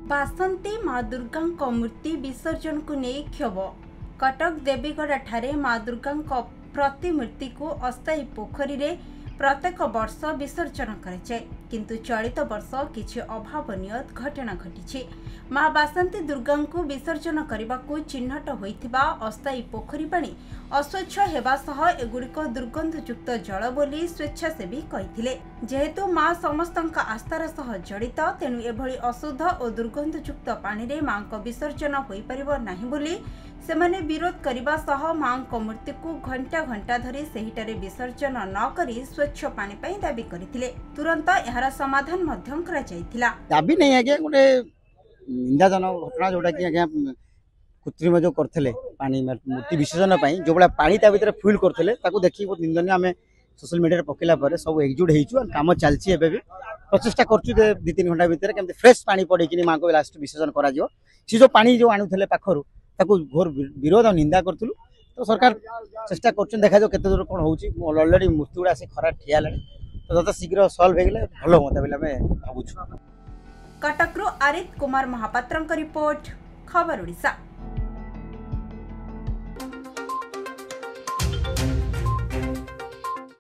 बासंती माँ दुर्गा मूर्ति विसर्जन को नहीं क्षोभ। कटक देवीगढ़ ठारे माँ दुर्गा प्रतिमूर्ति को अस्थायी पोखरी रे प्रत्येक वर्ष विसर्जन कराए, किंतु चलित वर्ष किछि अभावनीय घटना घटी। माँ बासंती दुर्गा को विसर्जन करने को चिन्हट होइथिबा अस्थायी पोखरी पानी अस्वच्छ हेबा सह एगुड़िक दुर्गंधयुक्त जल बोली स्वेच्छासेवी कहिथिले। जेहेतु माँ समस्तक आस्थार सह जड़ित, तेणु एभली अशुद्ध और दुर्गंधयुक्त पानी रे माँ को विसर्जन होई परिबो नाही बोली सेमाने विरोध करने सह माँ मूर्ति को घंटा घंटा धरी सेहिटारे विसर्जन न करी स्वच्छ पानी पाई दाबी करथिले। तुरंत यार समाधान मध्यम करा जायथिला। दाबी नहीं आज्ञा गोटे निंदाजनक घटना जोटा कि आज्ञा कृत्रिम जो करथिले पानी मूर्ति विसर्जन पाई जो बड़ा पानी ता भीतर फुल करथिले ताको देखि बहुत निंदनीय। आमे सोशल मीडिया रे पकेला परे सब एकजुट हेइछु, काम चलछि। एबे भी प्रचेष्टा करछु 2-3 घंटा भीतर केमते फ्रेश पानी पड़े कि मां को लास्ट विसर्जन करा जिवो। सी जो पानी जो आनुथले पाखरु ताको घोर विरोध और निंदा करथुलु। तो सरकार चेष्टा करछन, देखा जो केते दूर कोन होउछि। ऑलरेडी मूर्ति गुडा से खरा ठिया लानी, तो जत शीघ्र सॉल्व हेगले भलो होता बेला में भाबुछु। कटकरू आरित कुमार महापात्रंक रिपोर्ट, खबर ओडिशा।